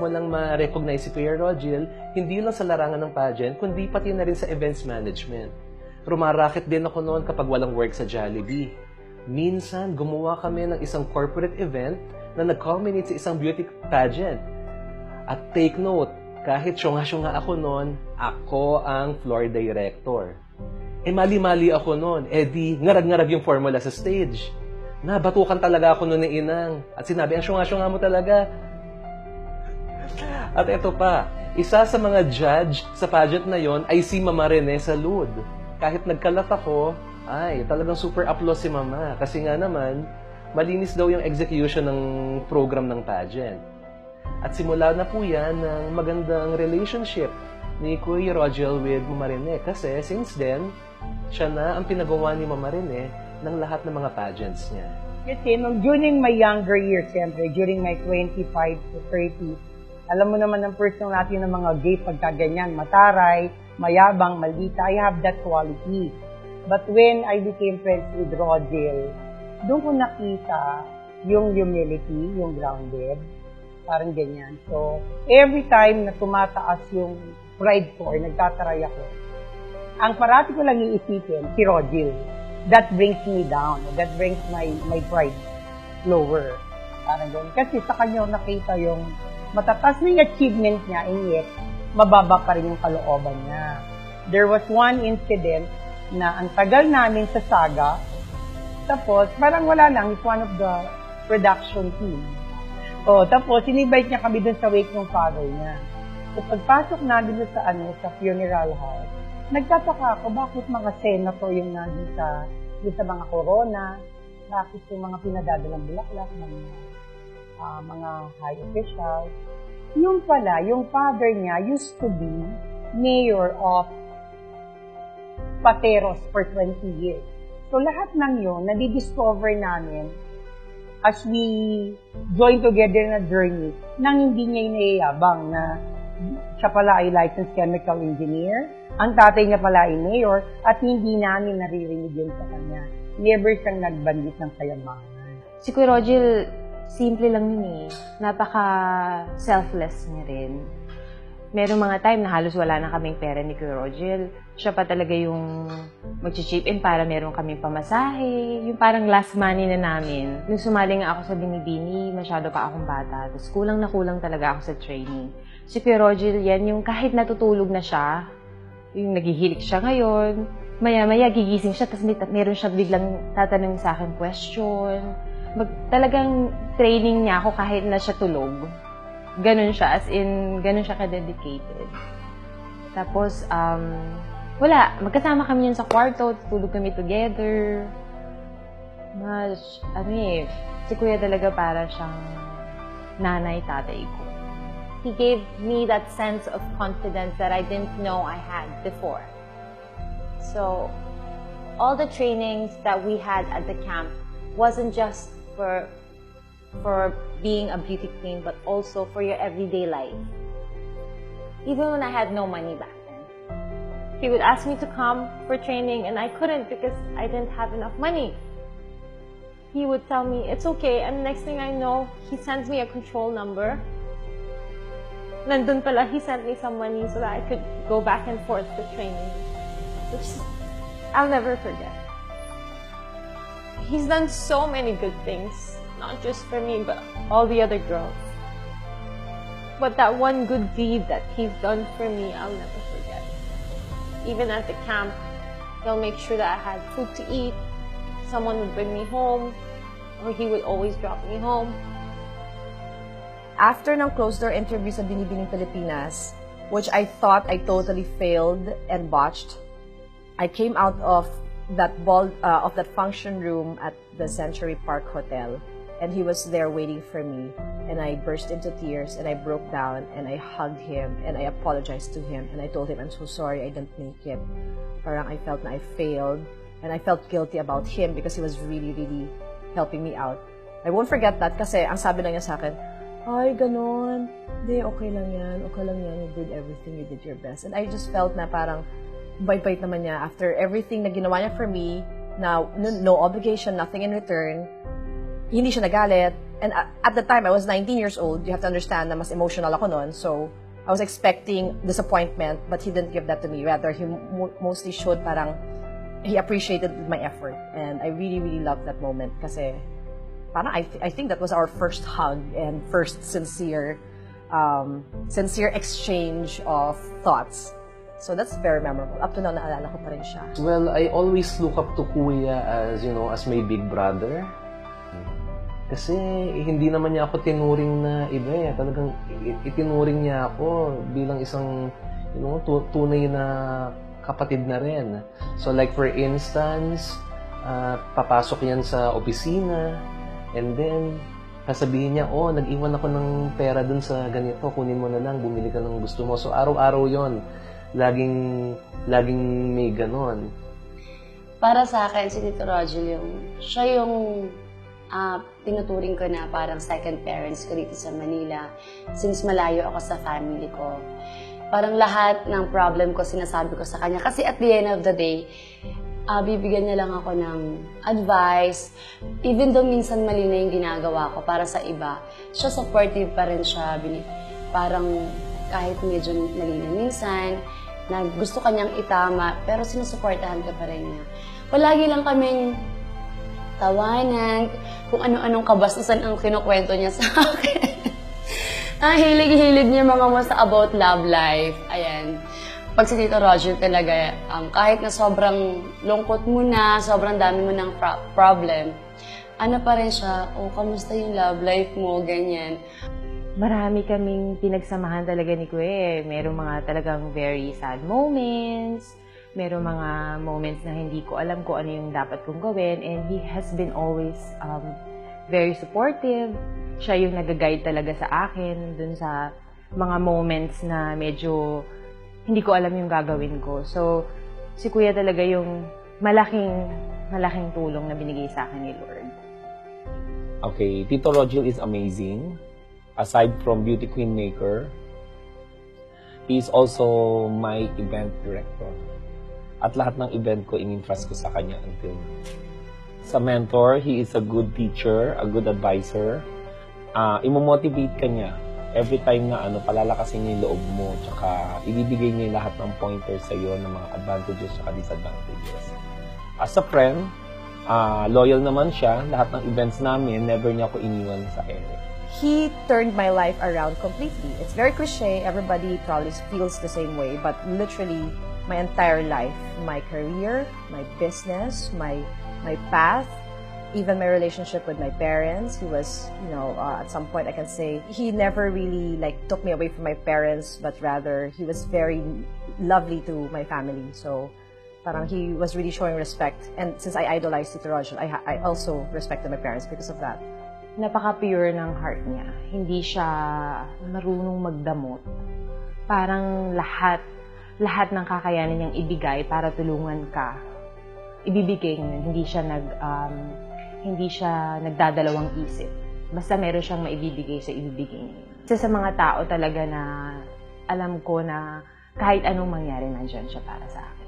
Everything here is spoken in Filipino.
nagsimulang ma-recognize si Kuya Rogel, hindi lang sa larangan ng pageant, kundi pati na rin sa events management. Rumaraket din ako noon kapag walang work sa Jollibee. Minsan, gumawa kami ng isang corporate event na nag-culminate sa isang beauty pageant. At take note, kahit syunga-syunga ako noon, ako ang floor director. Mali-mali ako noon. Di, ngarag-ngarag yung formula sa stage. Nabatukan talaga ako noon ni Inang. At sinabi, ang syunga-syunga mo talaga. At ito pa, isa sa mga judge sa pageant na yon ay si Mama Rene Salud. Kahit nagkalat ako, ay, talagang super applause si Mama. Kasi nga naman, malinis daw yung execution ng program ng pageant. At simula na po yan ng magandang relationship ni Kuya Rogel with Mama Rene. Kasi since then, siya na ang pinagawa ni Mama Rene ng lahat ng mga pageants niya. Kasi during my younger years, siyempre, during my 25 to 30, alam mo naman ang personality ng mga gay pagkaganyan, mataray, mayabang, maldita, I have that quality. But when I became friends with Rogel, doon ko nakita yung humility, yung grounded, parang ganyan. So, every time na tumataas yung pride ko or nagtataray ako, ang parati ko lang iisipin, si Rogel. That brings me down. That brings my pride lower. Parang ganyan. Kasi sa kanya nakita yung matataas na yung achievement niya, and yet, mababa pa rin yung kalooban niya. There was one incident na ang tagal namin sa Saga, tapos parang wala lang, he's one of the production team. Tapos in-invite niya kami dun sa wake ng father niya. So pagpasok namin dun sa funeral house, nagtataka ako bakit mga senator yung nandun sa mga corona, bakit yung mga pinadadalang bulaklak ng mga high officials. Yung pala, yung father niya used to be mayor of Pateros for 20 years. So lahat ng yun, nadidiscover namin as we join together na journey nang hindi niya inayabang na siya pala ay licensed chemical engineer, ang tatay niya pala ay mayor, at hindi namin naririnig yun sa kanya. Never siyang nagbandit ng kayamanan. Si Kuya Rogel, simple lang yun eh. Napaka-selfless niya rin. Merong mga time na halos wala na kaming pera ni Kuya Rogel. Siya pa talaga yung mag-chip in para meron kaming pamasahe. Yung parang last money na namin. Nung sumali nga ako sa Binibini, masyado pa akong bata. Tapos kulang na kulang talaga ako sa training. Si Kuya Rogel, yan yung kahit natutulog na siya, yung naghihilik siya ngayon, maya-maya gigising siya, tapos meron siya biglang tatanungin sa akin question. Talagang training niya ako kahit na siya tulog. Ganun siya, as in, ganun siya ka-dedicated. Tapos, wala, magkasama kami yun sa kwarto, tulog kami together. Si Kuya talaga para siyang nanay-tatay ko. He gave me that sense of confidence that I didn't know I had before. So, all the trainings that we had at the camp wasn't just for being a beauty queen, but also for your everyday life. Even when I had no money back then. He would ask me to come for training and I couldn't because I didn't have enough money. He would tell me, it's okay, and next thing I know, he sends me a control number. Nandun pala, he sent me some money so that I could go back and forth to training. Which I'll never forget. He's done so many good things, not just for me, but all the other girls. But that one good deed that he's done for me, I'll never forget. Even at the camp, he'll make sure that I had food to eat, someone would bring me home, or he would always drop me home. After ng closed-door interview sa Binibining Pilipinas, which I thought I totally failed and botched, I came out of that function room at the Century Park Hotel, and he was there waiting for me, and I burst into tears, and I broke down, and I hugged him, and I apologized to him, and I told him, I'm so sorry I didn't make it. Parang I felt na I failed, and I felt guilty about him because he was really, really helping me out. I won't forget that kasi ang sabi lang niya sa akin, ay, ganun. Hindi, okay lang yan. You did everything. You did your best. And I just felt na parang bait-bait naman niya. After everything na ginawa niya for me, na no obligation, nothing in return, hindi siya nagalit. And at the time, I was 19 years old. You have to understand na mas emotional ako noon. So, I was expecting disappointment, but he didn't give that to me. Rather, he mostly showed parang he appreciated my effort. And I really, really loved that moment kasi parang I think that was our first hug and first sincere exchange of thoughts. So that's very memorable. Up to now, naalala ko pa rin siya. Well, I always look up to Kuya as, as my big brother. Kasi hindi naman niya ako tinuring na iba eh. Talagang itinuring niya ako bilang isang tunay na kapatid na rin. So like for instance, papasok yan sa opisina and then sasabihin niya, nag-iwan ako ng pera dun sa ganito, kunin mo na lang, bumili ka ng gusto mo. So araw-araw yon, laging may ganon. Para sa akin, si Tito Rogel siya yung tinuturing ko na parang second parents ko dito sa Manila since malayo ako sa family ko. Parang lahat ng problem ko sinasabi ko sa kanya. Kasi at the end of the day, bibigyan niya lang ako ng advice. Even though minsan mali na yung ginagawa ko para sa iba, siya supportive pa rin siya. Parang kahit medyo mali na minsan, na gusto kanyang itama, pero sinusuportahan ka pa rin niya. Palagi lang kaming tawanan, kung ano-anong kabastusan ang kinukwento niya sa akin. Hilig-hilig niya mga sa about love life. Ayan. Pag si Tito Roger talaga, kahit na sobrang lungkot mo na, sobrang dami mo ng problem, ano pa rin siya, kamusta yung love life mo, ganyan. Marami kaming pinagsamahan talaga ni Kuya. Merong mga talagang very sad moments. Merong mga moments na hindi ko alam kung ano yung dapat kong gawin. And he has been always very supportive. Siya yung nag-guide talaga sa akin dun sa mga moments na medyo hindi ko alam yung gagawin ko. So, si Kuya talaga yung malaking tulong na binigay sa akin ni Lord. Okay, Tito Rogel is amazing. Aside from Beauty Queen Maker, he is also my event director. At lahat ng event ko, in-entrust ko sa kanya until now. Sa mentor, he is a good teacher, a good advisor. Imo-motivate ka niya. Every time na palalakasin niya yung loob mo, tsaka ibibigay niya yung lahat ng pointers sa iyo ng mga advantages at disadvantages. As a friend, loyal naman siya. Lahat ng events namin, never niya ako iniwan sa ere. He turned my life around completely. It's very cliche. Everybody probably feels the same way, but literally, my entire life, my career, my business, my path, even my relationship with my parents. He was, at some point I can say, he never really took me away from my parents, but rather he was very lovely to my family. So, parang he was really showing respect. And since I idolized Tito Rogel, I also respected my parents because of that. Napaka-pure ng heart niya. Hindi siya marunong magdamot. Parang lahat ng kakayanan niyang ibigay para tulungan ka, ibibigay niya. Hindi siya nagdadalawang isip. Basta meron siyang maibibigay sa ibibigay niya. Isa sa mga tao talaga na alam ko na kahit anong mangyari, nandiyan siya para sa akin.